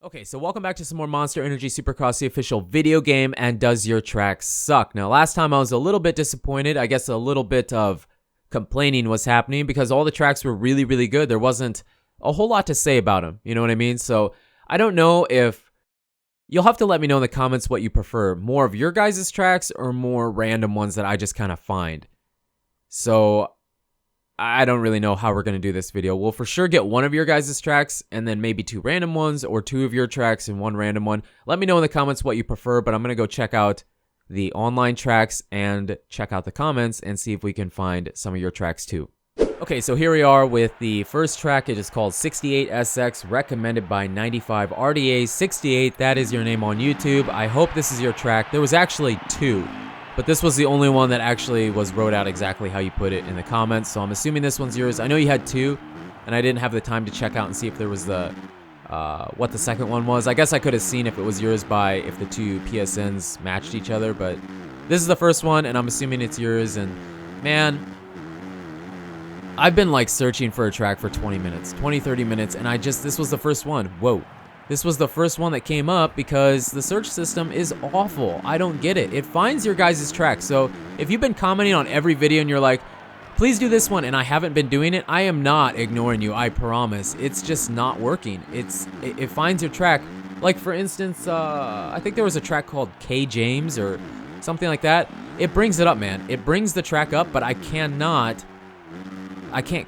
Okay, so welcome back to some more Monster Energy Supercross, the official video game, and does your track suck? Now, last time I was a little bit disappointed. I guess a little bit of complaining was happening because all the tracks were really, really good. There wasn't a whole lot to say about them, you know what I mean? So I don't know if you'll have to let me know in the comments what you prefer, more of your guys' tracks or more random ones that I just kind of find. So I don't really know how we're going to do this video. We'll for sure get one of your guys' tracks and then maybe two random ones or two of your tracks and one random one. Let me know in the comments what you prefer, but I'm going to go check out the online tracks and check out the comments and see if we can find some of your tracks too. Okay, so here we are with the first track. It is called 68SX, recommended by 95 RDA 68. That is your name on YouTube. I hope this is your track. There was actually two, but this was the only one that actually was wrote out exactly how you put it in the comments. So I'm assuming this one's yours. I know you had two, and I didn't have the time to check out and see if there was the what the second one was. I guess I could have seen if it was yours by if the two PSNs matched each other, but this is the first one, and I'm assuming it's yours. And man, I've been like searching for a track for 20 minutes, 30 minutes, and this was the first one. Whoa. This was the first one that came up because the search system is awful. I don't get it. It finds your guys' track. So if you've been commenting on every video and you're like, please do this one, and I haven't been doing it, I am not ignoring you, I promise. It's just not working. It finds your track. Like for instance, I think there was a track called K James or something like that. It brings it up, man. It brings the track up, but I can't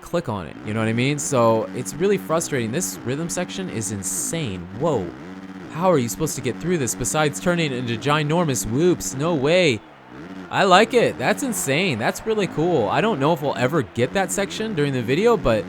click on it, you know what I mean? So it's really frustrating. This rhythm section is insane. Whoa. How are you supposed to get through this besides turning it into ginormous whoops? No way. I like it. That's insane. That's really cool. I don't know if we'll ever get that section during the video, but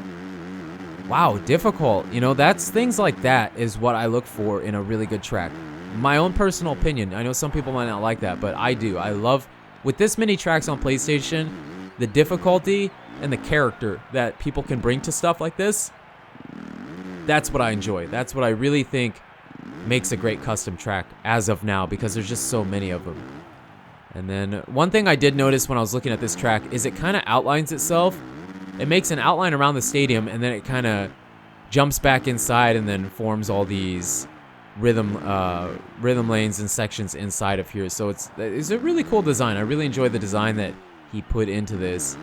wow, difficult. You know, that's things like that is what I look for in a really good track. My own personal opinion. I know some people might not like that, but I do. I love, with this many tracks on PlayStation, the difficulty and the character that people can bring to stuff like this, that's what I enjoy. That's what I really think makes a great custom track as of now, because there's just so many of them. And then one thing I did notice when I was looking at this track is it kind of outlines itself. It makes an outline around the stadium, and then it kind of jumps back inside and then forms all these rhythm lanes and sections inside of here. So it's a really cool design. I really enjoy the design that he put into this.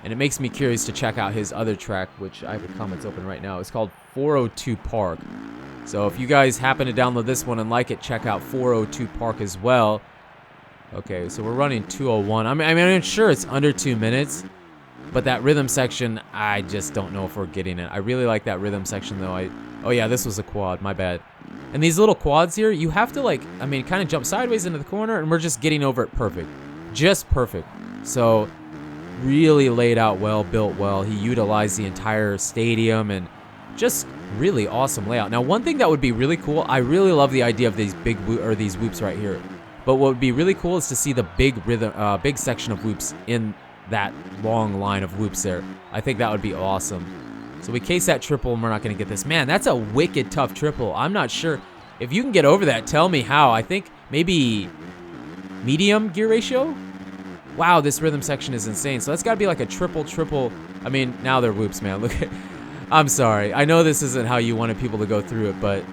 And it makes me curious to check out his other track, which I have the comments open right now. It's called 402 Park. So if you guys happen to download this one and like it, check out 402 Park as well. Okay, so we're running 201. I mean, I'm sure it's under 2 minutes, but that rhythm section, I just don't know if we're getting it. I really like that rhythm section, though. Oh yeah, this was a quad. My bad. And these little quads here, you have to kind of jump sideways into the corner, and we're just getting over it perfect. Just perfect. So really laid out well, built well. He utilized the entire stadium and just really awesome layout. Now, one thing that would be really cool, I really love the idea of these these whoops right here. But what would be really cool is to see the big section of whoops in that long line of whoops there. I think that would be awesome. So we case that triple and we're not going to get this. Man, that's a wicked tough triple. I'm not sure. If you can get over that, tell me how. I think maybe medium gear ratio? Wow, this rhythm section is insane. So that's got to be like a triple. I mean, now they're whoops, man. Look at, I'm sorry. I know this isn't how you wanted people to go through it, but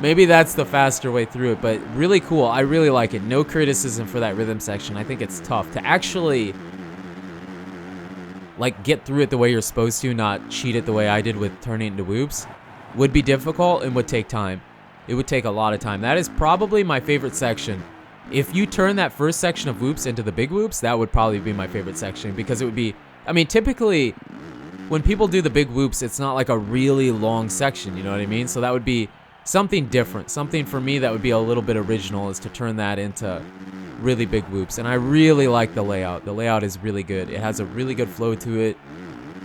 maybe that's the faster way through it. But really cool. I really like it. No criticism for that rhythm section. I think it's tough to actually get through it the way you're supposed to, not cheat it the way I did with turning it into whoops. Would be difficult and would take time. It would take a lot of time. That is probably my favorite section. If you turn that first section of whoops into the big whoops, that would probably be my favorite section, because it would be, I mean, typically when people do the big whoops, it's not like a really long section, you know what I mean? So that would be something different. Something for me that would be a little bit original is to turn that into really big whoops. And I really like the layout. The layout is really good. It has a really good flow to it.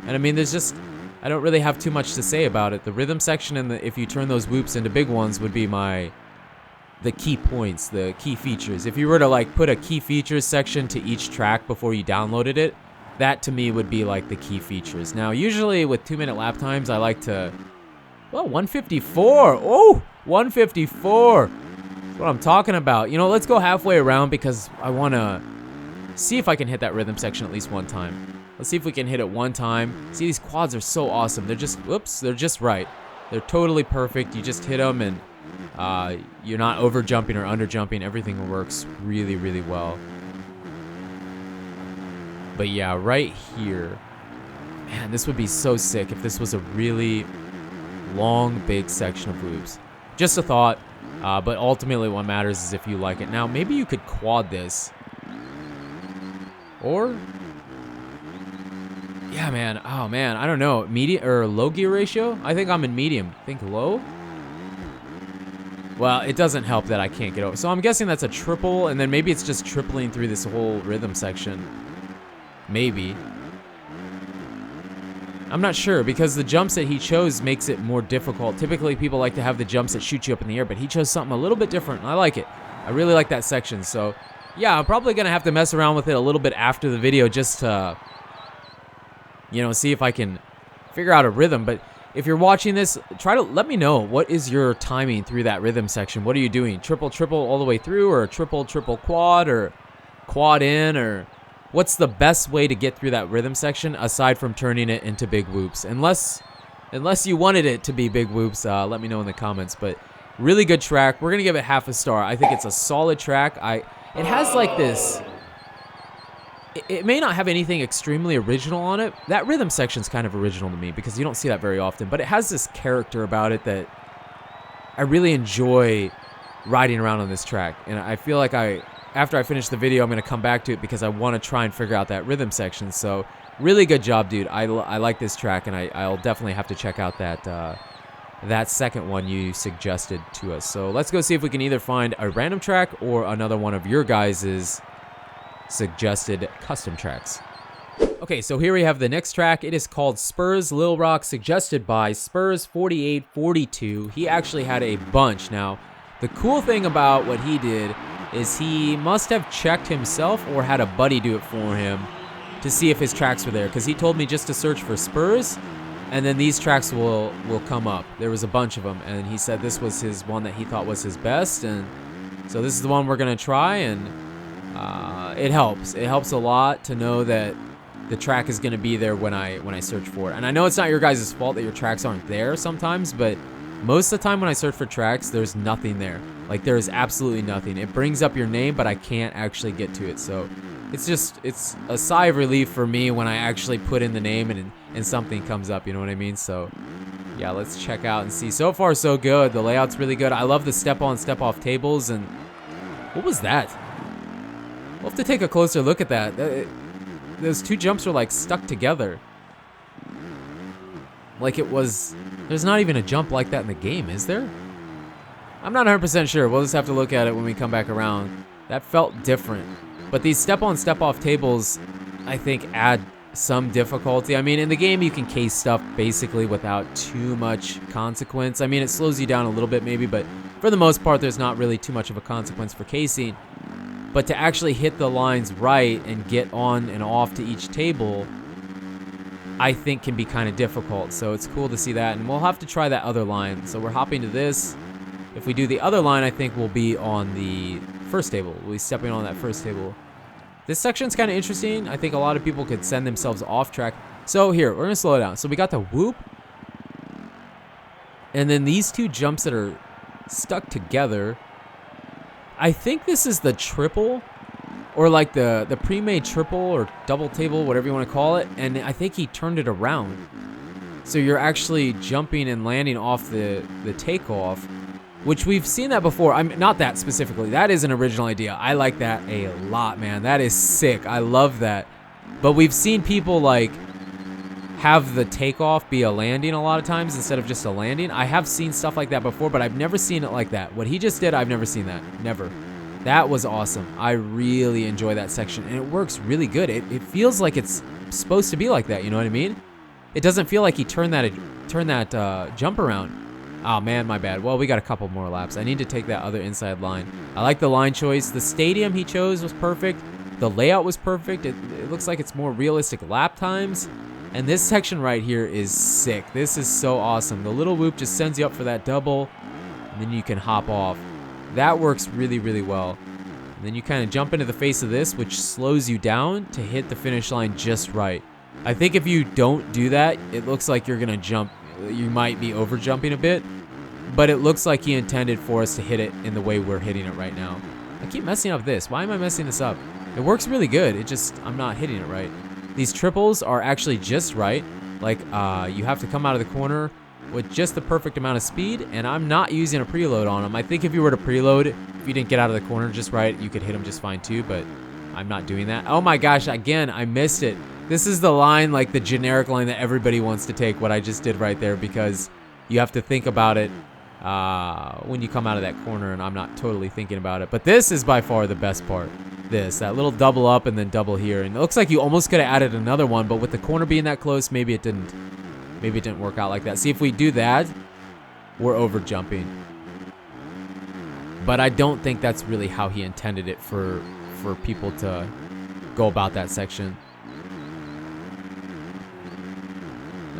And I mean, I don't really have too much to say about it. The rhythm section and if you turn those whoops into big ones would be the key points, the key features. If you were to put a key features section to each track before you downloaded it, that to me would be the key features. Now, usually with 2-minute lap times, I like to, 154. Oh, 154. That's what I'm talking about. You know, let's go halfway around because I want to see if I can hit that rhythm section at least one time. Let's see if we can hit it one time. See, these quads are so awesome. They're just, they're just right. They're totally perfect. You just hit them and You're not over jumping or under jumping. Everything works really, really well. But yeah, right here, man, this would be so sick if this was a really long, big section of loops. Just a thought, but ultimately what matters is if you like it. Now, maybe you could quad this. Or, yeah, man, oh man, I don't know, medium or low gear ratio? I think I'm in medium. Think low? Well, it doesn't help that I can't get over. So I'm guessing that's a triple, and then maybe it's just tripling through this whole rhythm section. Maybe. I'm not sure, because the jumps that he chose makes it more difficult. Typically, people like to have the jumps that shoot you up in the air, but he chose something a little bit different. I like it. I really like that section. So, yeah, I'm probably going to have to mess around with it a little bit after the video just to, you know, see if I can figure out a rhythm. But if you're watching this, try to let me know, what is your timing through that rhythm section? What are you doing? Triple, triple all the way through, or triple, triple quad, or quad in, or what's the best way to get through that rhythm section aside from turning it into big whoops? Unless you wanted it to be big whoops, let me know in the comments. But really good track. We're going to give it half a star. I think it's a solid track. It has like this, it may not have anything extremely original on it. That rhythm section's kind of original to me because you don't see that very often, but it has this character about it that I really enjoy riding around on this track. And I feel like after I finish the video, I'm going to come back to it because I want to try and figure out that rhythm section. So really good job, dude. I like this track, and I'll definitely have to check out that second one you suggested to us. So let's go see if we can either find a random track or another one of your guys' suggested custom tracks. Okay, so here we have the next track. It is called Spurs Lil Rock, suggested by Spurs4842. He actually had a bunch. Now, the cool thing about what he did is he must have checked himself or had a buddy do it for him to see if his tracks were there, because he told me just to search for Spurs, and then these tracks will come up. There was a bunch of them, and he said this was his one that he thought was his best, and so this is the one we're gonna try. And it helps. It helps a lot to know that the track is gonna be there when I search for it. And I know it's not your guys' fault that your tracks aren't there sometimes, but most of the time when I search for tracks, there's nothing there. Like, there is absolutely nothing. It brings up your name, but I can't actually get to it. So it's a sigh of relief for me when I actually put in the name and something comes up, you know what I mean? So yeah, let's check out and see. So far, so good. The layout's really good. I love the step-on, step-off tables. And what was that? We'll have to take a closer look at that. Those two jumps are like stuck together. Like it was, there's not even a jump like that in the game, is there? I'm not 100% sure. We'll just have to look at it when we come back around. That felt different. But these step-on, step-off tables, I think, add some difficulty. I mean, in the game, you can case stuff basically without too much consequence. I mean, it slows you down a little bit maybe, but for the most part, there's not really too much of a consequence for casing. But to actually hit the lines right and get on and off to each table, I think can be kind of difficult. So it's cool to see that, and we'll have to try that other line. So we're hopping to this. If we do the other line, I think we'll be on the first table. We'll be stepping on that first table. This section's kind of interesting. I think a lot of people could send themselves off track. So here, we're gonna slow it down. So we got the whoop, and then these two jumps that are stuck together. I think this is the triple, or like the pre-made triple or double table, whatever you want to call it. And I think he turned it around. So you're actually jumping and landing off the takeoff, which we've seen that before. I'm not that specifically. That is an original idea. I like that a lot, man. That is sick. I love that. But we've seen people like have the takeoff be a landing a lot of times instead of just a landing. I have seen stuff like that before, but I've never seen it like that. What he just did, I've never seen that. Never. That was awesome. I really enjoy that section, and it works really good. It feels like it's supposed to be like that, you know what I mean? It doesn't feel like he turned that jump around. Oh man, my bad. Well, we got a couple more laps. I need to take that other inside line. I like the line choice. The stadium he chose was perfect. The layout was perfect. It looks like it's more realistic lap times. And this section right here is sick. This is so awesome. The little whoop just sends you up for that double, and then you can hop off. That works really, really well. And then you kind of jump into the face of this, which slows you down to hit the finish line just right. I think if you don't do that, it looks like you're going to jump. You might be over jumping a bit. but it looks like he intended for us to hit it in the way we're hitting it right now. I keep messing up this. Why am I messing this up? It works really good. It just, I'm not hitting it right. These triples are actually just right. Like, you have to come out of the corner with just the perfect amount of speed, and I'm not using a preload on them. I think if you were to preload, if you didn't get out of the corner just right, you could hit them just fine too, but I'm not doing that. Oh my gosh, again, I missed it. This is the line, like the generic line that everybody wants to take, what I just did right there, because you have to think about it when you come out of that corner, and I'm not totally thinking about it. But this is by far the best part. That little double up and then double here. And it looks like you almost could have added another one, but with the corner being that close, maybe it didn't. Maybe it didn't work out like that. See, if we do that, we're over jumping. But I don't think that's really how he intended it for people to go about that section.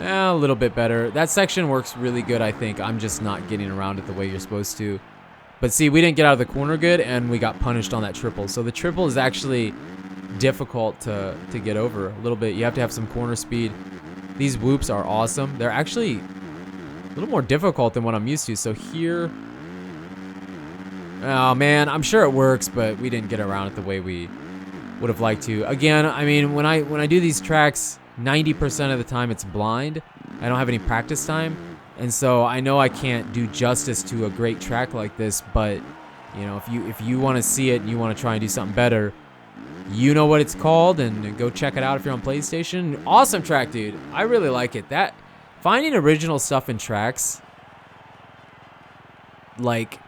A little bit better. That section works really good, I think. I'm just not getting around it the way you're supposed to. But see, we didn't get out of the corner good, and we got punished on that triple. So the triple is actually difficult to get over a little bit. You have to have some corner speed. These whoops are awesome. They're actually a little more difficult than what I'm used to. So here... Oh, man, I'm sure it works, but we didn't get around it the way we would have liked to. Again, I mean, when I do these tracks, 90% of the time it's blind. I don't have any practice time. And so I know I can't do justice to a great track like this, but you know, if you want to see it and you want to try and do something better, you know what it's called, and go check it out if you're on PlayStation. Awesome track, dude. I really like it. That finding original stuff in tracks like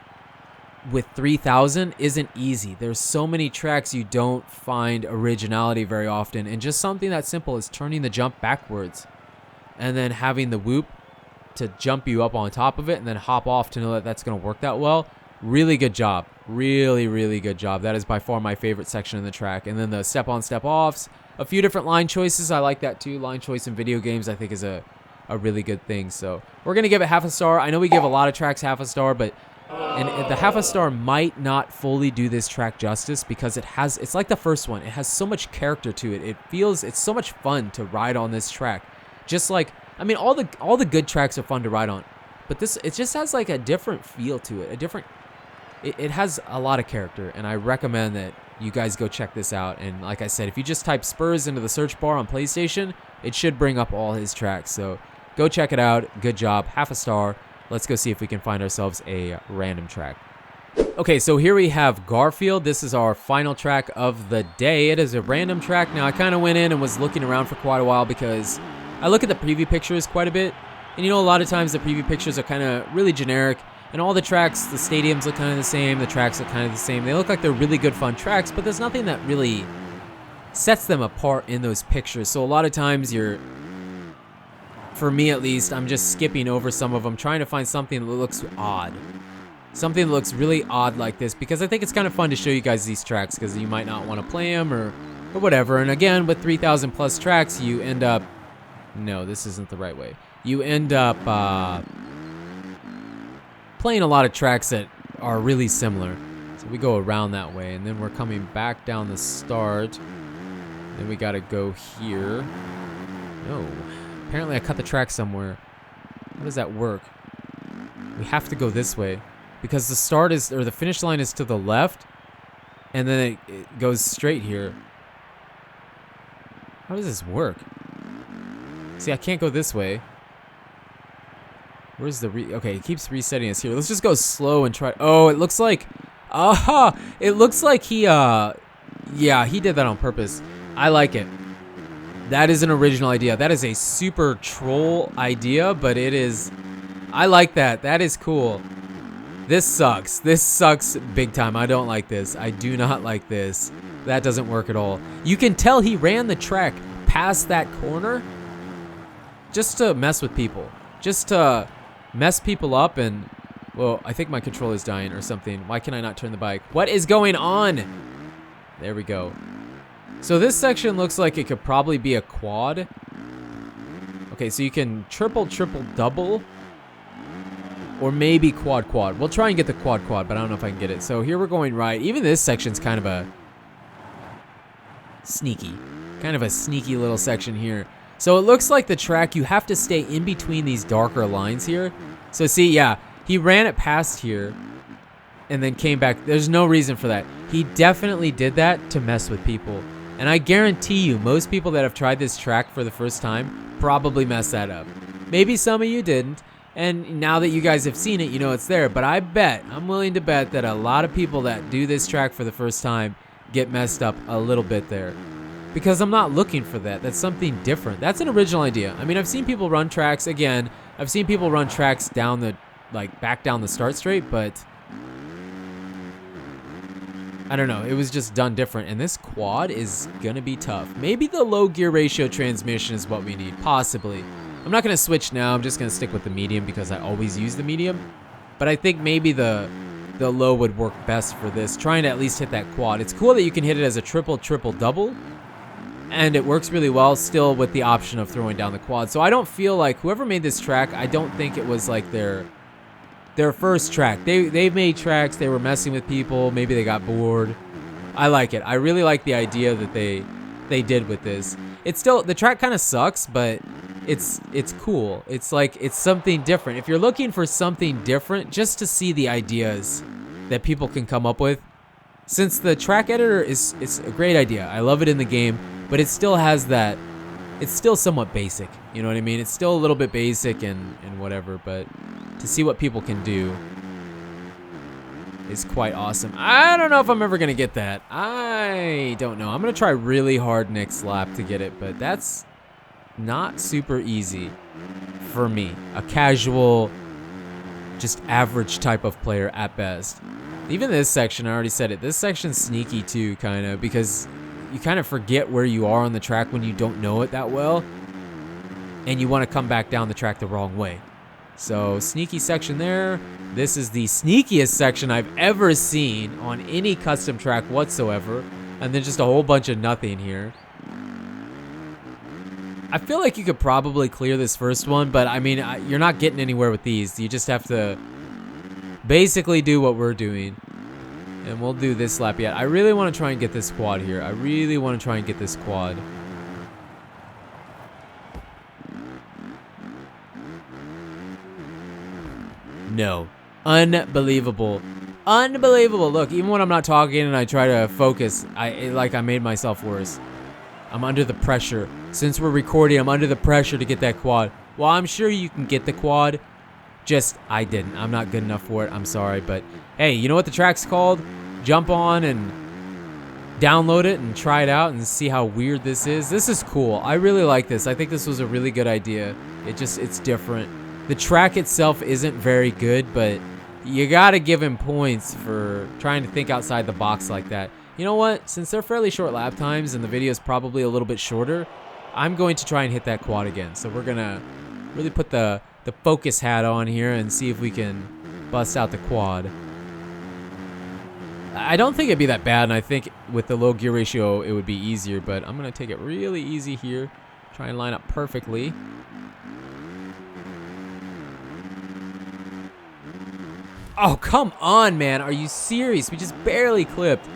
with 3000 isn't easy. There's so many tracks you don't find originality very often, and just something that simple as turning the jump backwards and then having the whoop to jump you up on top of it and then hop off to know that that's going to work that well. Really good job. Really, really good job. That is by far my favorite section of the track. And then the step-on, step-offs. A few different line choices. I like that too. Line choice in video games I think is a really good thing. So we're going to give it half a star. I know we give a lot of tracks half a star, but and the half a star might not fully do this track justice because it's like the first one. It has so much character to it. It's so much fun to ride on this track. Just like, I mean, all the good tracks are fun to ride on, but it just has like a different feel to it. It has a lot of character, and I recommend that you guys go check this out. And like I said, if you just type Spurs into the search bar on PlayStation, it should bring up all his tracks. So go check it out. Good job. Half a star. Let's go see if we can find ourselves a random track. Okay, so here we have Garfield. This is our final track of the day. It is a random track. Now, I kind of went in and was looking around for quite a while because I look at the preview pictures quite a bit. And you know, a lot of times the preview pictures are kind of really generic. And all the tracks, the stadiums look kind of the same. The tracks look kind of the same. They look like they're really good, fun tracks, but there's nothing that really sets them apart in those pictures. So a lot of times for me at least, I'm just skipping over some of them, trying to find something that looks odd. Something that looks really odd like this, because I think it's kind of fun to show you guys these tracks, because you might not want to play them or whatever. And again, with 3,000 plus tracks, you end up... No, this isn't the right way. You end up playing a lot of tracks that are really similar. So we go around that way, and then we're coming back down the start. Then we got to go here. No. Apparently I cut the track somewhere. How does that work? We have to go this way because the finish line is to the left, and then it goes straight here. How does this work? See, I can't go this way. Where's the okay, it keeps resetting us here. Let's just go slow and try. Oh, it looks like it looks like he yeah, he did that on purpose. I like it. That is an original idea. That is a super troll idea, but it is... I like that. That is cool. This sucks. This sucks big time. I don't like this. I do not like this. That doesn't work at all. You can tell he ran the track past that corner just to mess with people. Just to mess people up and... Well, I think my controller's dying or something. Why can I not turn the bike? What is going on? There we go. So this section looks like it could probably be a quad. Okay, so you can triple, double, or maybe quad. We'll try and get the quad, but I don't know if I can get it. So here we're going right. Even this section's kind of a sneaky little section here. So it looks like the track, you have to stay in between these darker lines here. So see, yeah, He ran it past here and then came back. There's no reason for that. He definitely did that to mess with people. And I guarantee you, most people that have tried this track for the first time probably messed that up. Maybe some of you didn't. And now that you guys have seen it, you know it's there. But I'm willing to bet that a lot of people that do this track for the first time get messed up a little bit there. Because I'm not looking for that. That's something different. That's an original idea. I mean, I've seen people run tracks. Again, I've seen people run tracks down the, back down the start straight, but I don't know. It was just done different. And this quad is going to be tough. Maybe the low gear ratio transmission is what we need. Possibly. I'm not going to switch now. I'm just going to stick with the medium because I always use the medium. But I think maybe the low would work best for this. Trying to at least hit that quad. It's cool that you can hit it as a triple, double. And it works really well still with the option of throwing down the quad. So I don't feel like whoever made this track, I don't think it was like their first track. They've made tracks, they were messing with people, maybe they got bored. I like it. I really like the idea that they did with this. It's still, the track kind of sucks, but it's cool. It's like, it's something different. If you're looking for something different, just to see the ideas that people can come up with, since the track editor is a great idea. I love it in the game, but it still has that, it's still somewhat basic. You know what I mean? It's still a little bit basic and whatever, but to see what people can do is quite awesome. I don't know if I'm ever going to get that. I don't know. I'm going to try really hard next lap to get it, but that's not super easy for me. A casual, just average type of player at best. Even this section, I already said it. This section's sneaky too, kind of, because you kind of forget where you are on the track when you don't know it that well, and you want to come back down the track the wrong way. So, sneaky section there. This is the sneakiest section I've ever seen on any custom track whatsoever. And then just a whole bunch of nothing here. I feel like you could probably clear this first one, but I mean, you're not getting anywhere with these. You just have to basically do what we're doing. And we'll do this lap yet. I really want to try and get this quad here. I really want to try and get this quad. No. Unbelievable. Unbelievable. Look, even when I'm not talking and I try to focus, I made myself worse. I'm under the pressure. Since we're recording, I'm under the pressure to get that quad. Well, I'm sure you can get the quad. Just, I didn't. I'm not good enough for it. I'm sorry. But, hey, you know what the track's called? Jump on and download it and try it out and see how weird this is. This is cool. I really like this. I think this was a really good idea. It's different. The track itself isn't very good, but you gotta give him points for trying to think outside the box like that. You know what? Since they're fairly short lap times and the video is probably a little bit shorter, I'm going to try and hit that quad again. So we're gonna really put the focus hat on here and see if we can bust out the quad. I don't think it'd be that bad, and I think with the low gear ratio it would be easier, but I'm gonna take it really easy here. Try and line up perfectly. Oh, come on, man. Are you serious? We just barely clipped.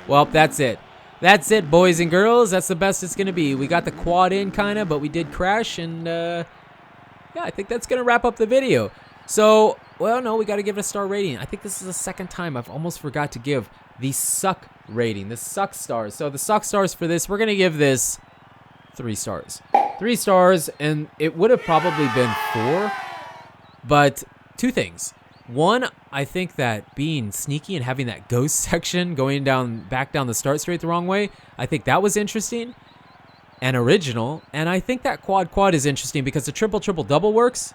Well, that's it. That's it, boys and girls. That's the best it's going to be. We got the quad in, kind of, but we did crash. And, yeah, I think that's going to wrap up the video. So, well, no, we got to give it a star rating. I think this is the second time I've almost forgot to give the suck rating, the suck stars. So, the suck stars for this, we're going to give this 3 stars. 3 stars, and it would have probably been 4. But 2 things. One, I think that being sneaky and having that ghost section going back down the start straight the wrong way, I think that was interesting and original. And I think that quad is interesting because the triple double works.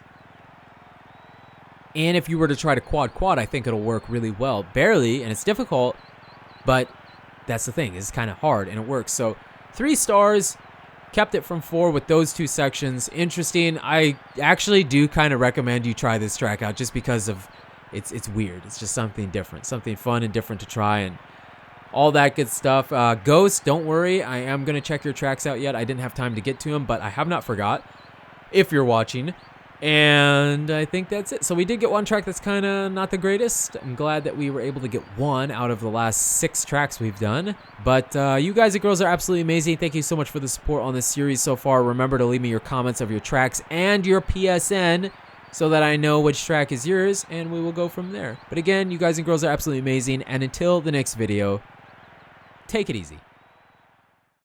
And if you were to try to quad, I think it'll work really well. Barely, and it's difficult, but that's the thing. It's kind of hard, and it works. So 3 stars. Kept it from 4 with those 2 sections. Interesting. I actually do kind of recommend you try this track out just because of it's weird. It's just something different, something fun and different to try, and all that good stuff. Ghost, don't worry. I am going to check your tracks out yet. I didn't have time to get to them, but I have not forgot if you're watching. And I think that's it. So we did get one track that's kind of not the greatest. I'm glad that we were able to get 1 out of the last 6 tracks we've done. But you guys and girls are absolutely amazing. Thank you so much for the support on this series so far. Remember to leave me your comments of your tracks and your PSN so that I know which track is yours, and we will go from there. But again, you guys and girls are absolutely amazing, and until the next video, take it easy.